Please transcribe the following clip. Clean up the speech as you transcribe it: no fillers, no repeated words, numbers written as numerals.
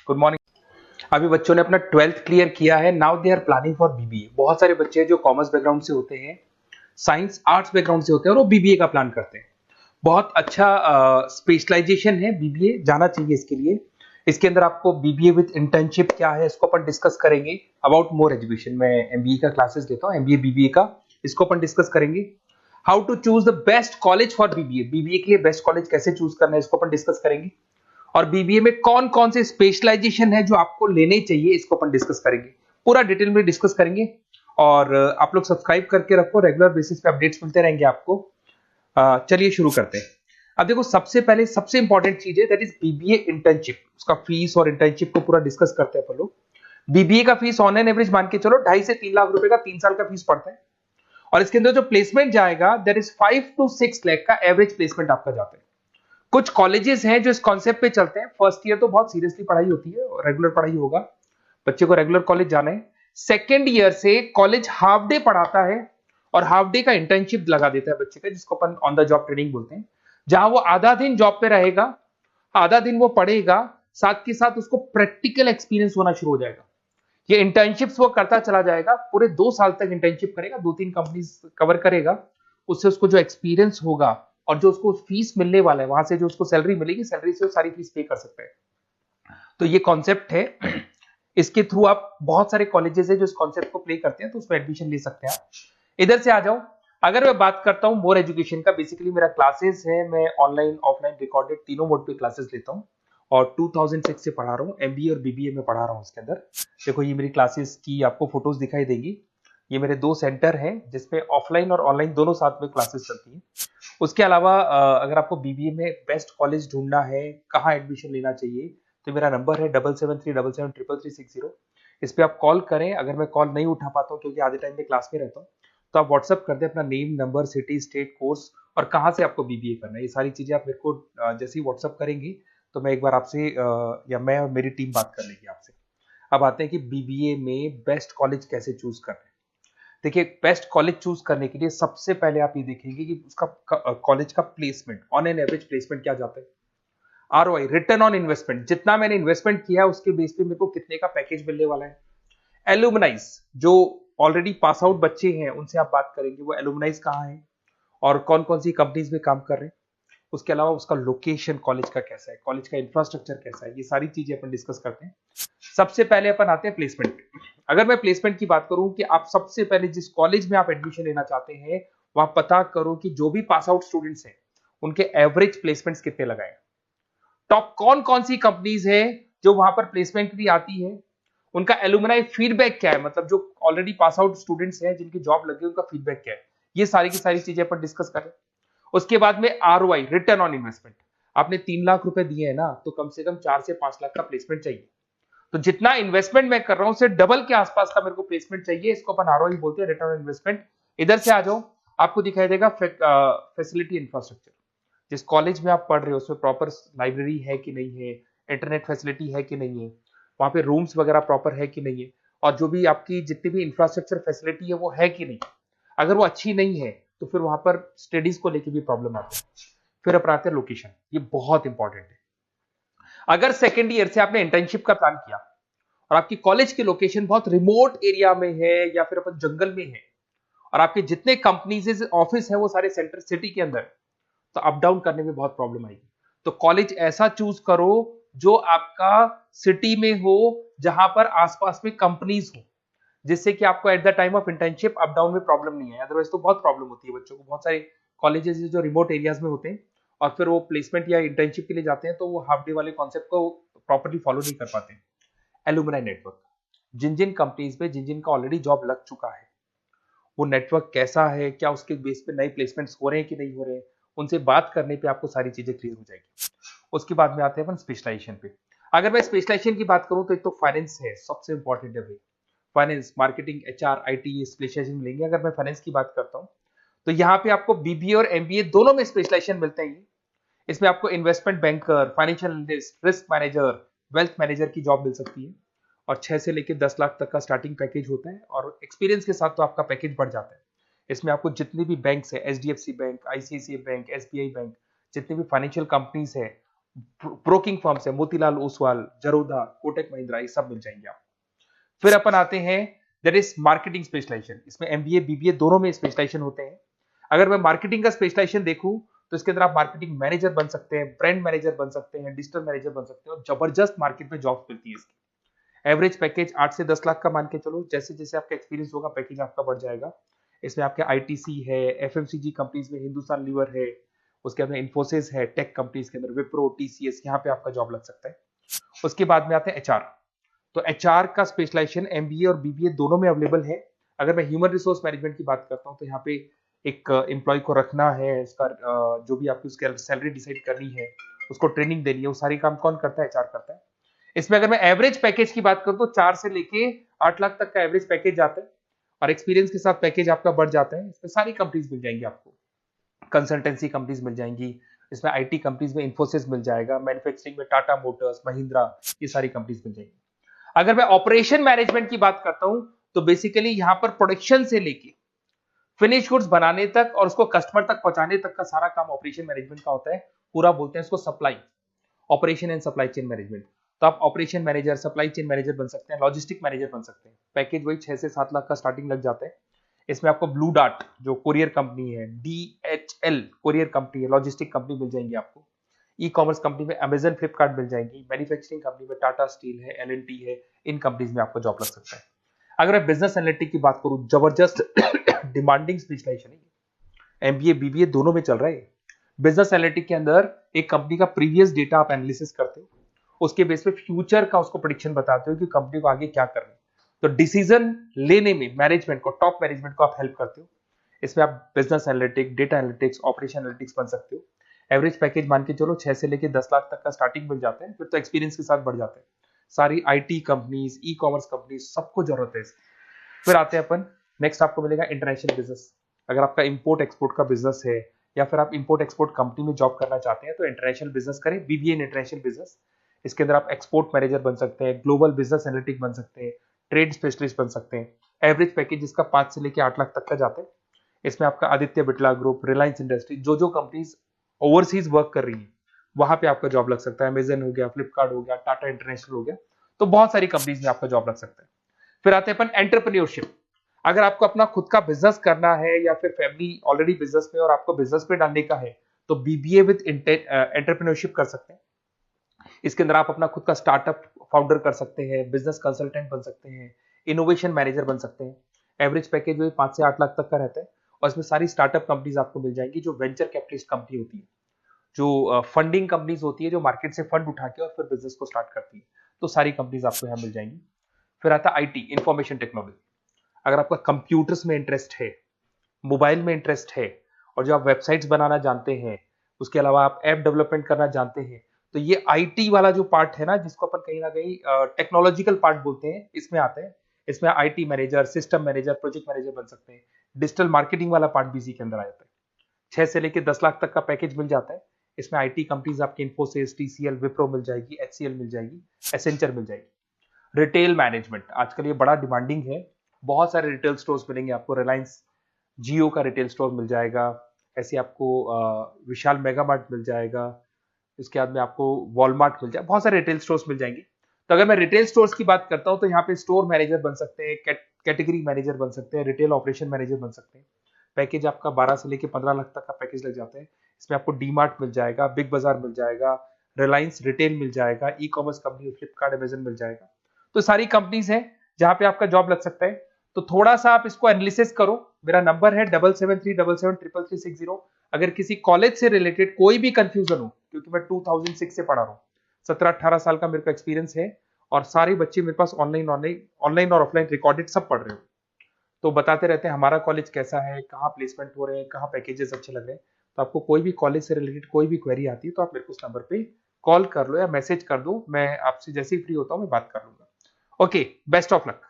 Good morning. अभी बच्चों ने अपना 12th क्लियर किया है, now they are planning for BBA. बहुत सारे बच्चे हैं जो कॉमर्स बैकग्राउंड से होते हैं, साइंस आर्ट्स बैकग्राउंड से होते हैं और वो बीबीए का प्लान करते हैं। बहुत अच्छा स्पेशलाइजेशन है बीबीए, जाना चाहिए इसके लिए। इसके अंदर आपको बीबीए विद इंटर्नशिप क्या है इसको अपन डिस्कस करेंगे। अबाउट मोर एजुकेशन, मैं एमबीए का क्लासेस लेता हूँ, एमबीए बीबीए का, इसको अपन डिस्कस करेंगे। How to choose the best college for BBA, BBA के लिए बेस्ट कॉलेज कैसे चूज करना है इसको अपन डिस्कस करेंगे। और बीबीए में कौन कौन से स्पेशलाइजेशन है जो आपको लेने चाहिए इसको अपन डिस्कस करेंगे, पूरा डिटेल में डिस्कस करेंगे। और आप लोग सब्सक्राइब करके रखो, रेगुलर बेसिस पे अपडेट्स मिलते रहेंगे आपको। चलिए शुरू करते हैं। अब देखो, सबसे पहले सबसे इंपॉर्टेंट चीज है दैट इज बीबीए इंटर्नशिप। उसका फीस और इंटर्नशिप को पूरा डिस्कस करते हैं अपन लोग। बीबीए का फीस ऑनलाइन एवरेज मान के चलो 2.5 से 3 लाख रुपए का 3 साल का फीस पड़ता है। और इसके अंदर जो प्लेसमेंट जाएगा दैट इज 5 to 6 लाख का एवरेज प्लेसमेंट आपका जाता है। कुछ कॉलेजेस हैं जो इस कॉन्सेप्ट पे चलते हैं। फर्स्ट ईयर तो बहुत सीरियसली पढ़ाई होती है, रेगुलर पढ़ाई होगा, बच्चे को रेगुलर कॉलेज जाना है। सेकेंड ईयर से कॉलेज हाफ डे पढ़ाता है और हाफ डे का इंटर्नशिप लगा देता है बच्चे का, जिसको अपन ऑन द जॉब ट्रेनिंग बोलते हैं, जहां वो आधा दिन जॉब पे रहेगा, आधा दिन वो पढ़ेगा, साथ के साथ उसको प्रैक्टिकल एक्सपीरियंस होना शुरू हो जाएगा। ये इंटर्नशिप्स वो करता चला जाएगा, पूरे 2 साल तक इंटर्नशिप करेगा, 2-3 कंपनीज कवर करेगा। उससे उसको जो एक्सपीरियंस होगा और जो उसको फीस मिलने वाला है, वहां से जो उसको सैलरी मिलेगी, सैलरी से वो सारी फीस पे कर सकता है। तो ये कॉन्सेप्ट है। इसके थ्रू आप, बहुत सारे कॉलेजेस है जो इस कॉन्सेप्ट को प्ले करते हैं, तो उसमें एडमिशन ले सकते हैं आप। इधर से आ जाओ। अगर मैं बात करता हूं मोर एजुकेशन का, बेसिकली मेरा क्लासेस है, मैं ऑनलाइन ऑफलाइन रिकॉर्डेड तीनों मोड पे क्लासेस लेता हूं और 2006 से पढ़ा रहा हूं। एमबीए और बीबीए में पढ़ा रहा हूं। इसके अंदर देखो, ये मेरी क्लासेस की आपको फोटोज दिखाई देंगी। ये मेरे 2 सेंटर हैं जिसपे ऑफलाइन और ऑनलाइन दोनों साथ में क्लासेस चलती हैं। उसके अलावा अगर आपको बीबीए में बेस्ट कॉलेज ढूंढना है, कहाँ एडमिशन लेना चाहिए, तो मेरा नंबर है 7737733360। इस पे आप कॉल करें। अगर मैं कॉल नहीं उठा पाता हूँ क्योंकि आधे टाइम में क्लास में रहता हूँ, तो आप व्हाट्सअप कर दें अपना name, number, city, state, course और कहाँ से आपको बीबीए करना है। ये सारी चीजें आप मेरे को जैसे ही व्हाट्सअप करेंगी तो मैं एक बार आपसे या मैं और मेरी टीम बात कर लेगी आपसे। अब आते हैं कि बीबीए में बेस्ट कॉलेज कैसे चूज करना है। देखिए, बेस्ट कॉलेज चूज करने के लिए सबसे पहले आप ये देखेंगे कि उसका कॉलेज का placement, on an average placement क्या जाता है। आरओआई, रिटर्न ऑन इन्वेस्टमेंट, जितना मैंने इन्वेस्टमेंट किया है उसके बेस पे मेरे को कितने का पैकेज मिलने वाला है। एलुमनाइज, जो ऑलरेडी पास आउट बच्चे हैं उनसे आप बात करेंगे, वो एलुमनाइज कहाँ है और कौन कौन सी कंपनीज में काम कर रहे हैं। उसके अलावा उसका लोकेशन कॉलेज का कैसा है, कॉलेज का इंफ्रास्ट्रक्चर कैसा है, ये सारी चीजें अपन डिस्कस करते हैं। सबसे पहले अपन आते हैं प्लेसमेंट पे। अगर मैं प्लेसमेंट की बात करूं कि आप सबसे पहले जिस कॉलेज में आप एडमिशन लेना चाहते हैं, वहां पता करो कि जो भी पास आउट स्टूडेंट्स हैं उनके एवरेज प्लेसमेंट्स कितने लगाए। टॉप कौन कौन सी कंपनीज है जो वहां पर प्लेसमेंट भी आती है, उनका एलुमनाई फीडबैक क्या है, मतलब जो ऑलरेडी पास आउट स्टूडेंट्स हैं जिनकी जॉब लगी उनका फीडबैक क्या है। ये सारी की सारी चीजें अपन डिस्कस करें। उसके बाद में आरओआई, रिटर्न ऑन इन्वेस्टमेंट। आपने 3 लाख रुपए दिए हैं ना, तो कम से कम 4 से 5 लाख का प्लेसमेंट चाहिए। तो जितना इन्वेस्टमेंट मैं कर रहा हूं उससे डबल के आसपास का मेरे को प्लेसमेंट चाहिए। इसको अपन आरओआई बोलते हैं, रिटर्न ऑन इन्वेस्टमेंट। इधर से आ जाओ, आपको दिखाई देगा फैसिलिटी इंफ्रास्ट्रक्चर। जिस कॉलेज में आप पढ़ रहे हो उसमें प्रॉपर लाइब्रेरी है कि नहीं है, इंटरनेट फैसिलिटी है कि नहीं है, वहां पे रूम्स वगैरह प्रॉपर है कि नहीं है, और जो भी आपकी जितनी भी इंफ्रास्ट्रक्चर फैसिलिटी है वो है कि नहीं। अगर वो अच्छी नहीं है तो फिर वहां पर स्टडीज को लेकर भी प्रॉब्लम आती है। फिर अपनाते हैं लोकेशन, ये बहुत इंपॉर्टेंट है। अगर सेकेंड ईयर से आपने इंटर्नशिप का प्लान किया और आपकी कॉलेज की लोकेशन बहुत रिमोट एरिया में है या फिर अपन जंगल में है, और आपके जितने कंपनीज ऑफिस है वो सारे सेंटर सिटी के अंदर, तो अप डाउन करने में बहुत प्रॉब्लम आएगी। तो कॉलेज ऐसा चूज करो जो आपका सिटी में हो, जहां पर आसपास में कंपनीज हो, जिससे कि आपको at the time of internship up down में प्रॉब्लम नहीं है। अदरवाइज तो बहुत प्रॉब्लम होती है बच्चों को। बहुत सारे कॉलेजेस जो रिमोट एरियाज में होते हैं और फिर वो प्लेसमेंट या इंटर्नशिप के लिए जाते हैं, तो वो हाफ डे वाले कॉन्सेप्ट को प्रॉपर्ली फॉलो नहीं कर पाते। एलुमनाई नेटवर्क, जिन जिन कंपनीज में जिन जिन का ऑलरेडी जॉब लग चुका है, वो नेटवर्क कैसा है, क्या उसके बेस पे नए प्लेसमेंट्स हो रहे हैं कि नहीं हो रहे हैं, उनसे बात करने पे आपको सारी चीजें क्लियर हो जाएगी। उसके बाद में आते हैं अपन स्पेशलाइजेशन पे। अगर मैं स्पेशलाइजेशन की बात करूं तो एक तो फाइनेंस है, सबसे इंपॉर्टेंट है भाई। Finance, marketing, HR, IT specialization मिलेंगे। अगर मैं फाइनेंस की बात करता हूं तो यहाँ पे आपको बीबीए और एमबीए दोनों में स्पेशलाइजेशन मिलते हैं। इसमें आपको investment banker, financial analyst, risk manager, wealth manager की जॉब मिल सकती है और 6 से लेकर 10 लाख तक का स्टार्टिंग पैकेज होता है, और एक्सपीरियंस के साथ तो आपका पैकेज बढ़ जाता है। इसमें आपको जितनी भी बैंक्स है, HDFC bank, ICICI bank, SBI bank, जितनी भी फाइनेंशियल कंपनीज है, ब्रोकिंग फर्म से मोतीलाल ओसवाल, जरोधा, कोटक महिंद्रा, ये सब मिल जाएंगे आप। फिर अपन आते हैं दैट इज मार्केटिंग स्पेशलाइजेशन। इसमें एमबीए बीबीए दोनों में स्पेशलाइजेशन होते हैं। अगर मैं मार्केटिंग का स्पेशलाइजेशन देखूं तो इसके अंदर आप मार्केटिंग मैनेजर बन सकते हैं, ब्रांड मैनेजर बन सकते हैं, डिजिटल मैनेजर बन सकते हैं, और जबरदस्त मार्केट में जॉब मिलती है इसकी। एवरेज पैकेज 8 से 10 लाख का मान के चलो। जैसे जैसे आपका एक्सपीरियंस होगा पैकेज आपका बढ़ जाएगा। इसमें आपके आईटीसी है, एफएमसीजी कंपनीज में हिंदुस्तान लीवर है, उसके अंदर इन्फोसिस है, टेक कंपनीज के अंदर विप्रो, टीसीएस, यहाँ पे आपका जॉब लग सकता है। उसके बाद में आते हैं एचआर। तो एचआर का स्पेशलाइजेशन एमबीए और बीबीए दोनों में अवेलेबल है। अगर मैं ह्यूमन रिसोर्स मैनेजमेंट की बात करता हूँ तो यहाँ पे एक एम्प्लॉय को रखना है, इसका जो भी आपकी उसकी सैलरी डिसाइड करनी है, उसको ट्रेनिंग देनी है, वो सारी काम कौन करता है? एचआर करता है। इसमें अगर मैं एवरेज पैकेज की बात करूं तो 4 से लेके 8 लाख तक का एवरेज पैकेज जाता है, और एक्सपीरियंस के साथ पैकेज आपका बढ़ जाता है। इसमें सारी कंपनीज मिल जाएंगी आपको, कंसल्टेंसी कंपनीज मिल जाएंगी, इसमें आईटी कंपनीज में इन्फोसिस मिल जाएगा, मैन्युफैक्चरिंग में टाटा मोटर्स, महिंद्रा, ये सारी कंपनीज मिल जाएंगी। अगर मैं ऑपरेशन मैनेजमेंट की बात करता हूं तो बेसिकली यहां पर प्रोडक्शन से लेके फिनिश गुड्स बनाने तक और उसको कस्टमर तक पहुंचाने तक का सारा काम ऑपरेशन मैनेजमेंट का होता है। पूरा बोलते हैं इसको supply, operation and supply chain management. तो आप operation manager, supply chain manager बन सकते हैं, लॉजिस्टिक मैनेजर बन सकते हैं। पैकेज वही 6 से 7 लाख का स्टार्टिंग लग जाता है। इसमें आपको ब्लू डार्ट जो कोरियर कंपनी है, डीएचएल कोरियर कंपनी है, लॉजिस्टिक कंपनी मिल जाएंगी आपको। ई कॉमर्स कंपनी में अमेजन, फ्लिपकार्ट मिल जाएंगी। मैन्युफैक्चरिंग कंपनी में टाटा स्टील है, एलएनटी है, इन कंपनीज में आपको जॉब लग सकता है। अगर मैं बिजनेस एनालिटिक की बात करूं, जबरदस्त डिमांडिंग स्पेशलाइजेशन है, एमबीए बीबीए दोनों में चल रहा है। बिजनेस एनालिटिक के अंदर एक कंपनी का प्रीवियस डेटा आप एनालिसिस करते हो, उसके बेस पे फ्यूचर का उसको प्रेडिक्शन बताते हो कि कंपनी को आगे क्या करना है। तो डिसीजन लेने में मैनेजमेंट को, टॉप मैनेजमेंट को आप हेल्प करते हो। इसमें आप business analytic, data analytics, operation analytics बन सकते हो। एवरेज पैकेज मान के चलो 6 से लेके 10 लाख तक का स्टार्टिंग मिल जाता है, फिर तो एक्सपीरियंस के साथ बढ़ जाता है। सारी IT companies, e commerce companies, सबको जरूरत है इसकी। फिर आते हैं अपन, नेक्स्ट आपको मिलेगा इंटरनेशनल बिजनेस। अगर आपका इंपोर्ट एक्सपोर्ट का बिजनेस है या फिर आप इंपोर्ट एक्सपोर्ट कंपनी में जॉब करना चाहते हैं तो इंटरनेशनल बिजनेस करें, बीबीए इन इंटरनेशनल बिजनेस। इसके अंदर आप एक्सपोर्ट मैनेजर बन सकते हैं, ग्लोबल बिजनेस एनालिटिक बन सकते हैं, ट्रेड स्पेशलिस्ट बन सकते हैं। एवरेज पैकेज इसका 5 से लेकर 8 लाख तक का जाता है। इसमें आपका आदित्य बिरला ग्रुप, रिलायंस इंडस्ट्री, जो जो कंपनीज ओवरसीज वर्क कर रही है वहां पे आपका जॉब लग सकता है। अमेजन हो गया, फ्लिपकार्ट हो गया, टाटा इंटरनेशनल हो गया, तो बहुत सारी कंपनीज में आपका जॉब लग सकता है। फिर आते हैं अपन एंटरप्रेन्योरशिप। अगर आपको अपना खुद का बिजनेस करना है या फिर फैमिली ऑलरेडी बिजनेस में और आपको बिजनेस में डालने का है तो बीबीए विद एंटरप्रेन्योरशिप कर सकते हैं। इसके अंदर आप अपना खुद का स्टार्टअप फाउंडर कर सकते हैं, बिजनेस कंसल्टेंट बन सकते हैं, इनोवेशन मैनेजर बन सकते हैं। एवरेज पैकेज जो 5 से 8 लाख तक का रहता है, और इसमें सारी स्टार्टअप कंपनीज आपको मिल जाएंगी जो वेंचर कैपिटलिस्ट कंपनी होती है, जो फंडिंग कंपनीज होती है, जो मार्केट से फंड उठा के और फिर बिजनेस को स्टार्ट करती है। तो सारी कंपनीज आपको यहाँ मिल जाएंगी। फिर आता है आईटी, इंफॉर्मेशन टेक्नोलॉजी। अगर आपका कंप्यूटर्स में इंटरेस्ट है, मोबाइल में इंटरेस्ट है, और जो आप वेबसाइट्स बनाना जानते हैं, उसके अलावा आप ऐप डेवलपमेंट करना जानते हैं, तो ये आईटी वाला जो पार्ट है ना, जिसको अपन कहीं ना कहीं टेक्नोलॉजिकल पार्ट बोलते हैं, इसमें आते हैं। इसमें IT manager, system manager, project manager बन सकते हैं। डिजिटल मार्केटिंग वाला पार्ट भी इसी के अंदर आ जाता है। 6 से लेकर 10 लाख तक का पैकेज मिल जाता है। इसमें आईटी कंपनीज आपकी इन्फोसिस, टीसीएल, विप्रो मिल जाएगी, एचसीएल मिल जाएगी, एसेंचर मिल जाएगी। रिटेल मैनेजमेंट आजकल ये बड़ा डिमांडिंग है। बहुत सारे रिटेल स्टोर्स मिलेंगे आपको। रिलायंस जियो का रिटेल स्टोर मिल जाएगा, ऐसे आपको विशाल मेगा मार्ट मिल जाएगा, इसके बाद में आपको वॉलमार्ट मिल जाएगा, बहुत सारे रिटेल स्टोर्स मिल जाएंगे। तो अगर मैं रिटेल स्टोर्स की बात करता हूं तो यहाँ पे स्टोर मैनेजर बन सकते हैं, कैटेगरी मैनेजर बन सकते हैं, रिटेल ऑपरेशन मैनेजर बन सकते हैं। पैकेज आपका 12 से लेकर 15 लाख तक का पैकेज लग जाता है। इसमें आपको डी मार्ट मिल जाएगा, बिग बाजार मिल जाएगा, रिलायंस रिटेल मिल जाएगा, e commerce company Flipkart, Amazon मिल जाएगा। तो सारी कंपनीज है जहां पे आपका जॉब लग सकता है। तो थोड़ा सा आप इसको एनालिसिस करो। मेरा नंबर है 7737733360। अगर किसी कॉलेज से रिलेटेड कोई भी कंफ्यूजन हो, क्योंकि मैं 2006 से पढ़ा रहा हूँ, 17-18 साल का मेरे को एक्सपीरियंस है, और सारे बच्चे मेरे पास ऑनलाइन और ऑफलाइन रिकॉर्डेड सब पढ़ रहे हो, तो बताते रहते हैं हमारा कॉलेज कैसा है, कहाँ प्लेसमेंट हो रहे हैं, कहाँ पैकेजेस अच्छे लग रहे हैं। तो आपको कोई भी कॉलेज से रिलेटेड कोई भी क्वेरी आती है तो आप मेरे को उस नंबर पे कॉल कर लो या मैसेज कर दो, मैं आपसे जैसे ही फ्री होता हूँ मैं बात कर लूंगा। Okay, best of luck.